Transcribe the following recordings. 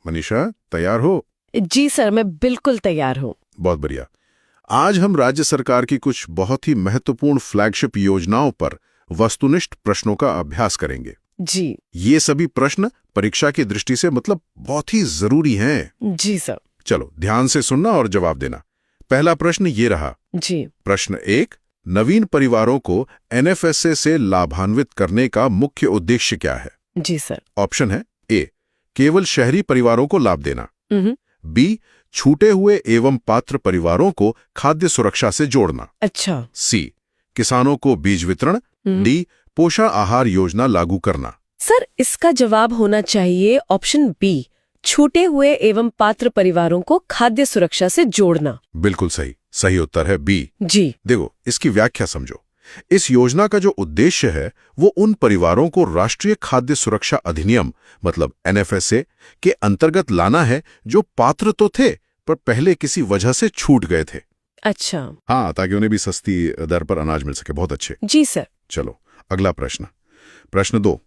मनीषा, तैयार हो? जी सर, मैं बिल्कुल तैयार हूँ। बहुत बढ़िया। आज हम राज्य सरकार की कुछ बहुत ही महत्वपूर्ण फ्लैगशिप योजनाओं पर वस्तुनिष्ठ प्रश्नों का अभ्यास करेंगे। जी। ये सभी प्रश्न परीक्षा की दृष्टि से बहुत ही जरूरी हैं। जी सर। चलो ध्यान से सुनना और जवाब देना। पहला प्रश्न ये रहा। जी। प्रश्न 1, नवीन परिवारों को एनएफएसए से लाभान्वित करने का मुख्य उद्देश्य क्या है? जी सर। ऑप्शन है ए, केवल शहरी परिवारों को लाभ देना। हम्म। बी, छूटे हुए एवं पात्र परिवारों को खाद्य सुरक्षा से जोड़ना। अच्छा। सी, किसानों को बीज वितरण। डी, पोषण आहार योजना लागू करना। सर, इसका जवाब होना चाहिए ऑप्शन बी, छूटे हुए एवं पात्र परिवारों को खाद्य सुरक्षा से जोड़ना। बिल्कुल सही। सही उत्तर है बी। जी। देखो, इसकी व्याख्या समझो। इस योजना का जो उद्देश्य है वो उन परिवारों को राष्ट्रीय खाद्य सुरक्षा अधिनियम मतलब एनएफएसए के अंतर्गत लाना है जो पात्र तो थे पर पहले किसी वजह से छूट गए थे। अच्छा। हाँ, ताकि उन्हें भी सस्ती दर पर अनाज मिल सके। बहुत अच्छे। जी सर। चलो अगला प्रश्न। प्रश्न 2,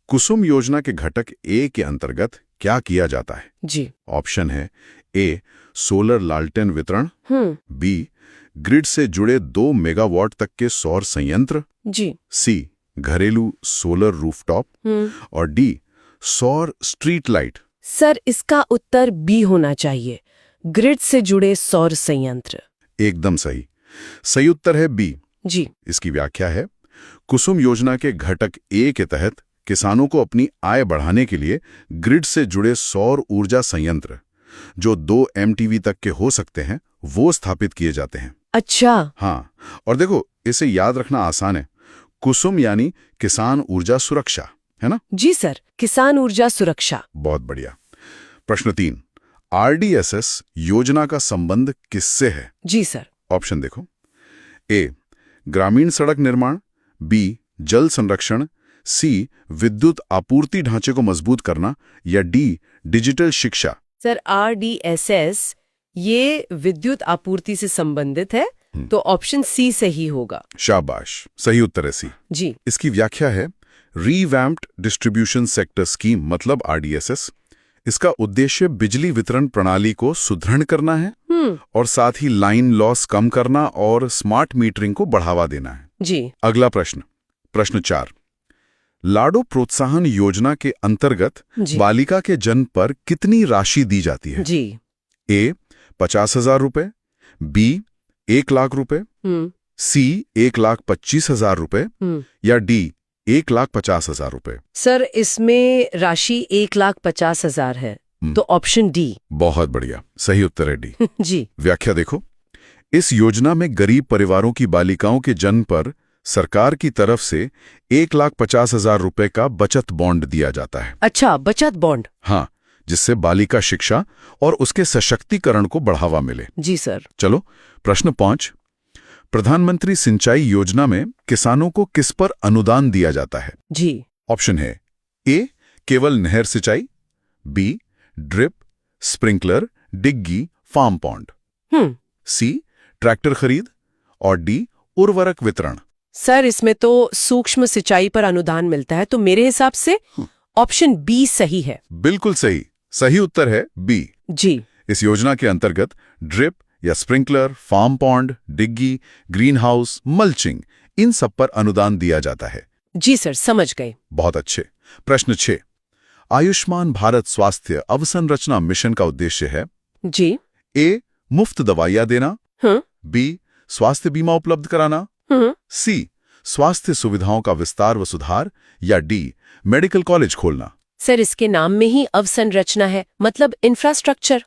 कुसुम योजना के घटक ए के अंतर्गत क्या किया जाता है? जी। ऑप्शन है ए, सोलर लालटेन वितरण। बी, ग्रिड से जुड़े 2 मेगावाट तक के सौर संयंत्र। जी। सी, घरेलू सोलर रूफटॉप। और डी, सौर स्ट्रीट लाइट। सर, इसका उत्तर बी होना चाहिए, ग्रिड से जुड़े सौर संयंत्र। एकदम सही। सही उत्तर है बी। जी। इसकी व्याख्या है, कुसुम योजना के घटक ए के तहत किसानों को अपनी आय बढ़ाने के लिए ग्रिड से जुड़े सौर ऊर्जा संयंत्र जो 2 MTV तक के हो सकते हैं वो स्थापित किए जाते हैं। अच्छा। हाँ, और देखो इसे याद रखना आसान है। कुसुम यानी किसान ऊर्जा सुरक्षा, है ना? जी सर, किसान ऊर्जा सुरक्षा। बहुत बढ़िया। प्रश्न 3, RDSS योजना का संबंध किससे है? जी सर। ऑप्शन देखो। ए, ग्रामीण सड़क निर्माण। बी, जल संरक्षण। सी, विद्युत आपूर्ति ढांचे को मजबूत करना। या डी, डिजिटल शिक्षा। सर, RDSS ये विद्युत आपूर्ति से संबंधित है, तो ऑप्शन सी सही होगा। शाबाश, सही उत्तर है सी। जी। इसकी व्याख्या है, रीवैम्प्ड डिस्ट्रीब्यूशन सेक्टर स्कीम मतलब RDSS। इसका उद्देश्य बिजली वितरण प्रणाली को सुदृढ़ करना है और साथ ही लाइन लॉस कम करना और स्मार्ट मीटरिंग को बढ़ावा देना है। जी। अगला प्रश्न। प्रश्न 4, लाडो प्रोत्साहन योजना के अंतर्गत बालिका के जन्म पर कितनी राशि दी जाती है? जी। ए, 50,000 रुपए। बी, 1 लाख रुपए। सी, 1,25,000 रुपए। या डी, 1,50,000 रुपए। सर, इसमें राशि 1,50,000 है, तो ऑप्शन डी। बहुत बढ़िया, सही उत्तर है डी। जी। व्याख्या देखो। इस योजना में गरीब परिवारों की बालिकाओं के जन्म पर सरकार की तरफ से 1,50,000 रुपए का बचत बॉन्ड दिया जाता है। अच्छा, बचत बॉन्ड। हाँ, जिससे बालिका शिक्षा और उसके सशक्तिकरण को बढ़ावा मिले। जी सर। चलो प्रश्न 5, प्रधानमंत्री सिंचाई योजना में किसानों को किस पर अनुदान दिया जाता है? जी। ऑप्शन है ए, केवल नहर सिंचाई। बी, ड्रिप, स्प्रिंकलर, डिग्गी, फार्म पॉन्ड। सी, ट्रैक्टर खरीद। और डी, उर्वरक वितरण। सर, इसमें तो सूक्ष्म सिंचाई पर अनुदान मिलता है, तो मेरे हिसाब से ऑप्शन बी सही है। बिल्कुल सही। सही उत्तर है बी। जी। इस योजना के अंतर्गत ड्रिप या स्प्रिंकलर, फार्म पॉन्ड, डिग्गी, ग्रीन हाउस, मल्चिंग, इन सब पर अनुदान दिया जाता है। जी सर, समझ गए। बहुत अच्छे। प्रश्न 6, आयुष्मान भारत स्वास्थ्य अवसंरचना मिशन का उद्देश्य है? जी। ए, मुफ्त दवाइयां देना। बी, स्वास्थ्य बीमा उपलब्ध कराना। सी, स्वास्थ्य सुविधाओं का विस्तार व सुधार। या डी, मेडिकल कॉलेज खोलना। सर, इसके नाम में ही अवसंरचना है, मतलब इंफ्रास्ट्रक्चर,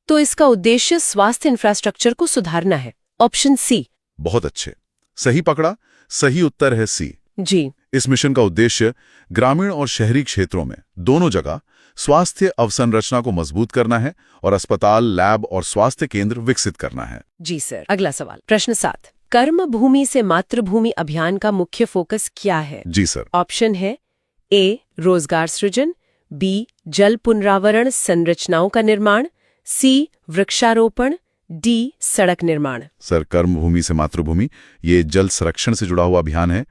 तो इसका उद्देश्य स्वास्थ्य इंफ्रास्ट्रक्चर को सुधारना है। Option C. बहुत अच्छे, सही पकड़ा। सही उत्तर है सी। जी। इस मिशन का उद्देश्य ग्रामीण और शहरी क्षेत्रों में दोनों जगह स्वास्थ्य अवसंरचना को मजबूत करना है और अस्पताल, लैब और स्वास्थ्य केंद्र विकसित करना है। जी सर। अगला सवाल, प्रश्न 7, कर्म भूमि से मातृभूमि अभियान का मुख्य फोकस क्या है? जी सर। ऑप्शन है ए, रोजगार सृजन। बी, जल पुनरावरण संरचनाओं का निर्माण। सी, वृक्षारोपण। डी, सड़क निर्माण। सर, कर्मभूमि से मातृभूमि ये जल संरक्षण से जुड़ा हुआ अभियान है,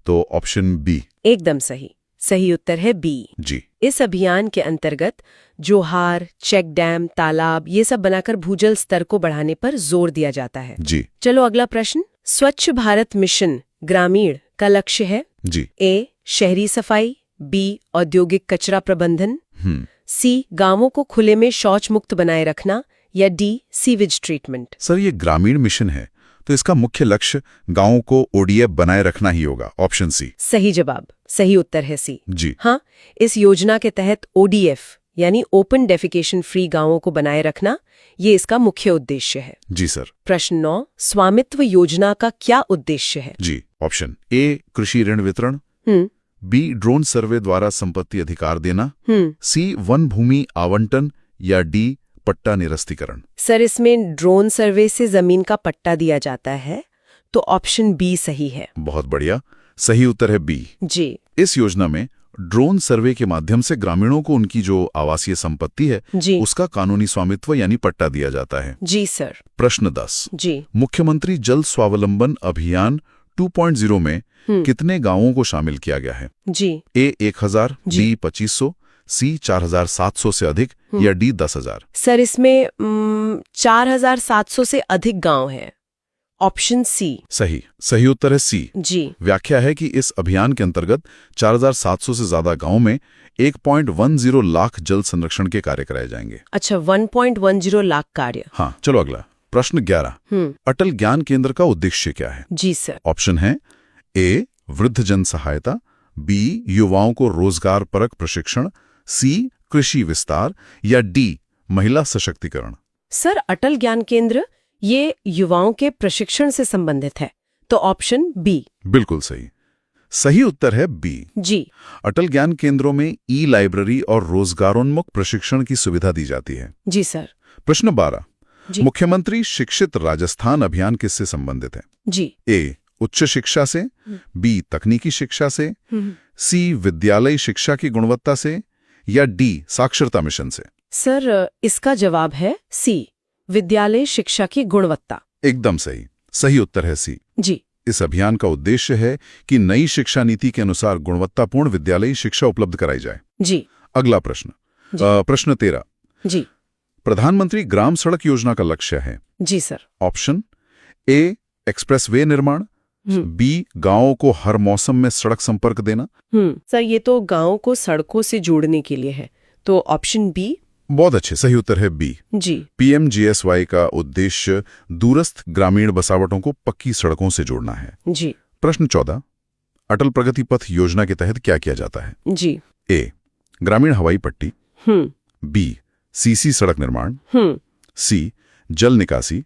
तो ऑप्शन बी। एकदम सही। सही उत्तर है बी। जी। इस अभियान के अंतर्गत जोहार, चेक डैम, तालाब ये सब बनाकर भूजल स्तर को बढ़ाने पर जोर दिया जाता है। जी। चलो अगला प्रश्न। स्वच्छ भारत मिशन ग्रामीण का लक्ष्य है जी। ए शहरी सफाई, बी औद्योगिक कचरा प्रबंधन, सी गांवों को खुले में शौच मुक्त बनाए रखना, या डी सीवेज ट्रीटमेंट। सर ये ग्रामीण मिशन है तो इसका मुख्य लक्ष्य गांवों को ओडीएफ बनाए रखना ही होगा। Option C. सही जवाब, सही उत्तर है सी। जी। हाँ, इस योजना के तहत ओडीएफ यानी ओपन डेफिकेशन फ्री गांवों को बनाए रखना ये इसका मुख्य उद्देश्य है। जी सर। प्रश्न 9। स्वामित्व योजना का क्या उद्देश्य है? जी। ऑप्शन ए कृषि ऋण वितरण, बी ड्रोन सर्वे द्वारा संपत्ति अधिकार देना, सी वन भूमि आवंटन, या डी पट्टा निरस्तीकरण। सर इसमें ड्रोन सर्वे से जमीन का पट्टा दिया जाता है, तो ऑप्शन बी सही है। बहुत बढ़िया, सही उत्तर है बी। जी। इस योजना में ड्रोन सर्वे के माध्यम से ग्रामीणों को उनकी जो आवासीय संपत्ति है जी। उसका कानूनी स्वामित्व यानी पट्टा दिया जाता है। जी सर। प्रश्न 10। जी। मुख्यमंत्री जल स्वावलंबन अभियान 2.0 में कितने गांवों को शामिल किया गया है? जी। ए 1000, बी 2500, सी 4700 से अधिक, या डी 10,000। सर इसमें 4700 से अधिक गांव हैं। Option C. सही उत्तर है सी। जी। व्याख्या है कि इस अभियान के अंतर्गत 4700 से ज्यादा गांव में 1.10 लाख जल संरक्षण के कार्य कराए जाएंगे। अच्छा, 1.10 लाख कार्य। हाँ, चलो अगला प्रश्न 11। अटल ज्ञान केंद्र का उद्देश्य क्या है? जी सर। ऑप्शन है ए वृद्ध जन सहायता, बी युवाओं को रोजगार परक प्रशिक्षण, सी कृषि विस्तार, या डी महिला सशक्तिकरण। सर अटल ज्ञान केंद्र ये युवाओं के प्रशिक्षण से संबंधित है, तो ऑप्शन बी। बिल्कुल सही। सही उत्तर है बी। जी। अटल ज्ञान केंद्रों में ई लाइब्रेरी और रोजगारोन्मुख प्रशिक्षण की सुविधा दी जाती है। जी सर। प्रश्न 12। जी। मुख्यमंत्री शिक्षित राजस्थान अभियान किससे संबंधित है? जी। ए उच्च शिक्षा से, बी तकनीकी शिक्षा से, सी विद्यालयी शिक्षा की गुणवत्ता से, या डी साक्षरता मिशन से। सर इसका जवाब है सी विद्यालय शिक्षा की गुणवत्ता। एकदम सही। सही उत्तर है सी। जी। इस अभियान का उद्देश्य है कि नई शिक्षा नीति के अनुसार गुणवत्तापूर्ण विद्यालयी शिक्षा उपलब्ध कराई जाए। जी। अगला प्रश्न। प्रश्न 13। जी। प्रधानमंत्री ग्राम सड़क योजना का लक्ष्य है? जी सर। ऑप्शन ए एक्सप्रेसवे निर्माण, बी गांवों को हर मौसम में सड़क संपर्क देना। सर ये तो गांवों को सड़कों से जोड़ने के लिए है, तो ऑप्शन बी। बहुत अच्छे, सही उत्तर है बी। जी। पीएमजीएसवाई का उद्देश्य दूरस्थ ग्रामीण बसावटों को पक्की सड़कों से जोड़ना है। जी। प्रश्न 14। अटल प्रगति पथ योजना के तहत क्या किया जाता है? जी। ए ग्रामीण हवाई पट्टी, बी सीसी सड़क निर्माण, सी जल निकासी,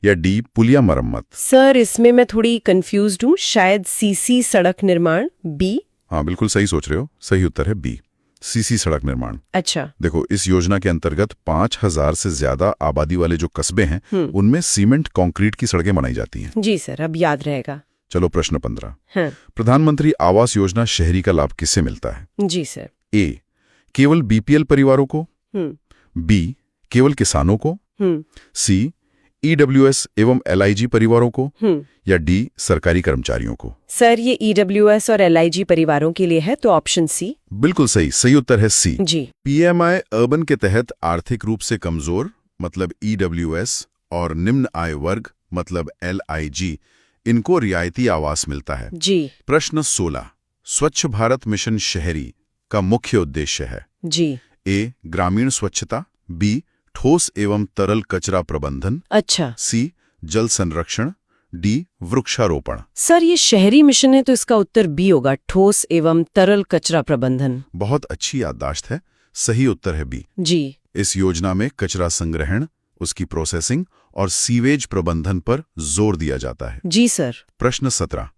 या डी पुलिया मरम्मत। सर इसमें मैं थोड़ी कंफ्यूज्ड हूँ, शायद सीसी सड़क निर्माण, बी। हाँ बिल्कुल सही सोच रहे हो, सही उत्तर है बी सीसी सड़क निर्माण। अच्छा। देखो इस योजना के अंतर्गत 5000 से ज्यादा आबादी वाले जो कस्बे हैं उनमें सीमेंट कंक्रीट की सड़कें बनाई जाती हैं। जी सर, अब याद रहेगा। चलो प्रश्न 15। हाँ। प्रधानमंत्री आवास योजना शहरी का लाभ किससे मिलता है? जी सर। ए केवल बीपीएल परिवारों को, बी केवल किसानों को, सी ईडब्ल्यूएस एवं एलआईजी परिवारों को, या डी सरकारी कर्मचारियों को। सर ये ईडब्ल्यूएस और एलआईजी परिवारों के लिए है, तो ऑप्शन सी। बिल्कुल सही, सही उत्तर है सी। जी। पीएमआई अर्बन के तहत आर्थिक रूप से कमजोर मतलब ईडब्ल्यूएस और निम्न आय वर्ग मतलब एलआईजी इनको रियायती आवास मिलता है। जी। प्रश्न 16। स्वच्छ भारत मिशन शहरी का मुख्य उद्देश्य है? जी। ए ग्रामीण स्वच्छता, बी ठोस एवं तरल कचरा प्रबंधन, अच्छा। सी जल संरक्षण, डी वृक्षारोपण। सर ये शहरी मिशन है तो इसका उत्तर बी होगा, ठोस एवं तरल कचरा प्रबंधन। बहुत अच्छी याददाश्त है, सही उत्तर है बी। जी। इस योजना में कचरा संग्रहण, उसकी प्रोसेसिंग और सीवेज प्रबंधन पर जोर दिया जाता है। जी सर। प्रश्न 17।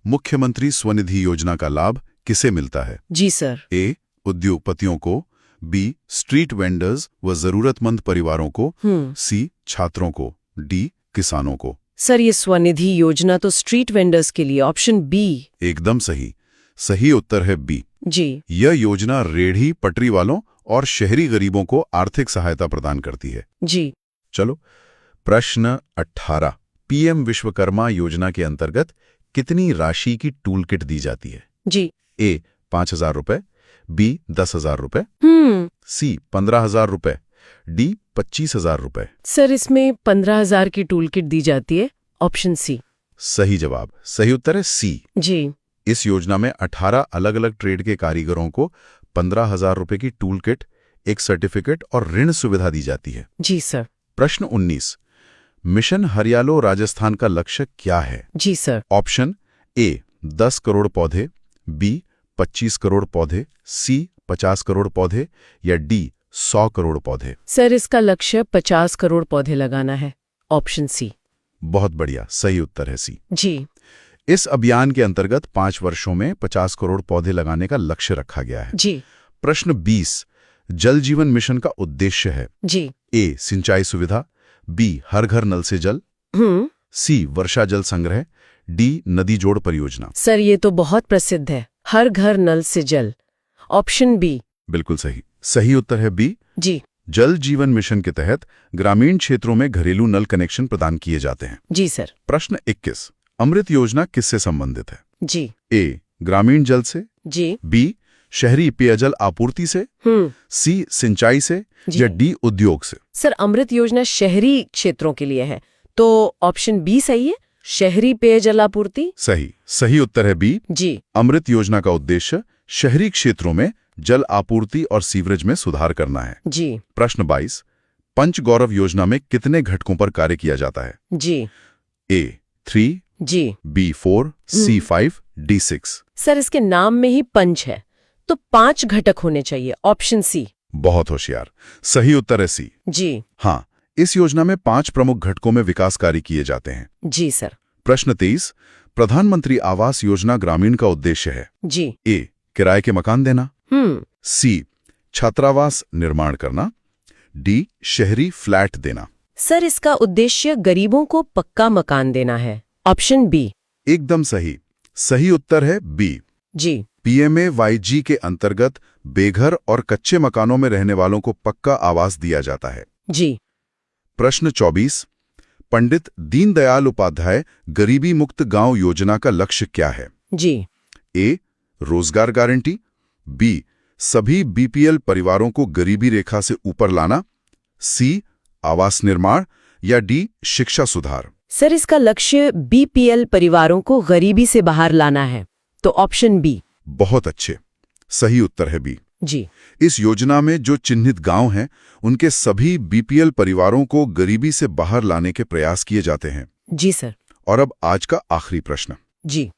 मुख्यमंत्री स्वनिधि योजना का लाभ किसे मिलता है? जी सर। ए उद्योगपतियों को, बी स्ट्रीट वेंडर्स व जरूरतमंद परिवारों को, सी छात्रों को, डी किसानों को। सर ये स्वनिधि योजना तो स्ट्रीट वेंडर्स के लिए, ऑप्शन बी। एकदम सही, सही उत्तर है बी। जी। यह योजना रेढ़ी पटरी वालों और शहरी गरीबों को आर्थिक सहायता प्रदान करती है। जी। चलो प्रश्न 18। पीएम विश्वकर्मा योजना के अंतर्गत कितनी राशि की टूल किट दी जाती है? जी। ए 5,000 रुपए, बी 10,000 रुपए, सी 15,000 रुपए, डी 25,000 रुपए। सर इसमें 15,000 की टूल किट दी जाती है, ऑप्शन सी। सही जवाब। सही उत्तर है सी। जी। इस योजना में 18 अलग अलग ट्रेड के कारीगरों को 15,000 रुपए की टूल किट, एक सर्टिफिकेट और ऋण सुविधा दी जाती है। जी सर। प्रश्न 19, मिशन हरियालो राजस्थान का लक्ष्य क्या है? जी सर। ऑप्शन ए 10 करोड़ पौधे, बी 25 करोड़ पौधे, सी 50 करोड़ पौधे या डी 100 करोड़ पौधे। सर इसका लक्ष्य 50 करोड़ पौधे लगाना है, ऑप्शन सी। बहुत बढ़िया, सही उत्तर है सी। जी। इस अभियान के अंतर्गत 5 वर्षों में 50 करोड़ पौधे लगाने का लक्ष्य रखा गया है। जी। प्रश्न 20, जल जीवन मिशन का उद्देश्य है? जी। ए सिंचाई सुविधा, बी हर घर नल से जल, सी वर्षा जल संग्रह, डी नदी जोड़ परियोजना। सर ये तो बहुत प्रसिद्ध है, हर घर नल से जल, ऑप्शन बी। बिल्कुल सही। सही उत्तर है बी। जी। जल जीवन मिशन के तहत ग्रामीण क्षेत्रों में घरेलू नल कनेक्शन प्रदान किए जाते हैं। जी सर। प्रश्न 21, अमृत योजना किससे संबंधित है? जी। ए ग्रामीण जल से, जी। बी शहरी पेयजल आपूर्ति से, सी सिंचाई से या डी उद्योग से। सर अमृत योजना शहरी क्षेत्रों के लिए है, तो ऑप्शन बी सही है, शहरी पेयजल आपूर्ति। सही। सही उत्तर है बी। जी। अमृत योजना का उद्देश्य शहरी क्षेत्रों में जल आपूर्ति और सीवरेज में सुधार करना है। जी। प्रश्न 22, पंचगौरव योजना में कितने घटकों पर कार्य किया जाता है? जी। ए 3, जी। बी 4, सी 5, डी 6। सर इसके नाम में ही पंच है, तो 5 घटक होने चाहिए, ऑप्शन सी। बहुत होशियार। सही उत्तर है सी। जी। हाँ, इस योजना में 5 प्रमुख घटकों में विकास कार्य किए जाते हैं। जी सर। प्रश्न 23, प्रधानमंत्री आवास योजना ग्रामीण का उद्देश्य है? जी। ए किराए के मकान देना, सी छात्रावास निर्माण करना, डी शहरी फ्लैट देना। सर इसका उद्देश्य गरीबों को पक्का मकान देना है, ऑप्शन बी। एकदम सही। सही उत्तर है बी। जी। PMAYG के अंतर्गत बेघर और कच्चे मकानों में रहने वालों को पक्का आवास दिया जाता है। जी। प्रश्न 24, पंडित दीनदयाल उपाध्याय गरीबी मुक्त गांव योजना का लक्ष्य क्या है? जी। ए रोजगार गारंटी, बी सभी BPL परिवारों को गरीबी रेखा से ऊपर लाना, सी आवास निर्माण या डी शिक्षा सुधार। सर इसका लक्ष्य BPL परिवारों को गरीबी से बाहर लाना है, तो ऑप्शन बी। बहुत अच्छे। सही उत्तर है बी। जी। इस योजना में जो चिन्हित गांव हैं, उनके सभी BPL परिवारों को गरीबी से बाहर लाने के प्रयास किए जाते हैं। जी सर। और अब आज का आखिरी प्रश्न। जी।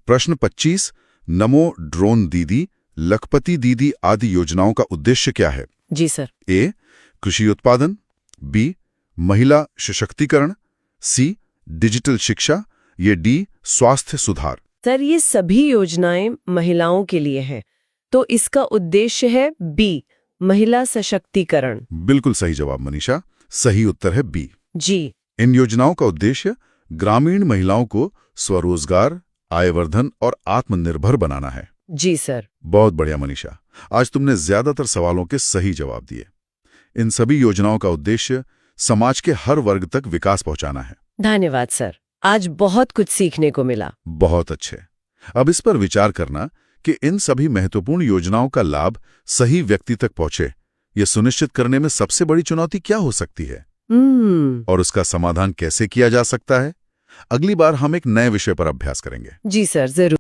प्रश्न 25, नमो ड्रोन दीदी, लखपति दीदी आदि योजनाओं का उद्देश्य क्या है? जी सर। ए कृषि उत्पादन, बी महिला सशक्तिकरण, सी डिजिटल शिक्षा, ये डी स्वास्थ्य सुधार। सर ये सभी योजनाएं महिलाओं के लिए हैं, तो इसका उद्देश्य है बी महिला सशक्तिकरण। बिल्कुल सही जवाब मनीषा। सही उत्तर है बी। जी। इन योजनाओं का उद्देश्य ग्रामीण महिलाओं को स्वरोजगार, आयवर्धन और आत्मनिर्भर बनाना है। जी सर। बहुत बढ़िया मनीषा, आज तुमने ज्यादातर सवालों के सही जवाब दिए। इन सभी योजनाओं का उद्देश्य समाज के हर वर्ग तक विकास पहुंचाना है। धन्यवाद सर, आज बहुत कुछ सीखने को मिला। बहुत अच्छे। अब इस पर विचार करना कि इन सभी महत्वपूर्ण योजनाओं का लाभ सही व्यक्ति तक पहुंचे, यह सुनिश्चित करने में सबसे बड़ी चुनौती क्या हो सकती है और उसका समाधान कैसे किया जा सकता है। अगली बार हम एक नए विषय पर अभ्यास करेंगे। जी सर, जरूर।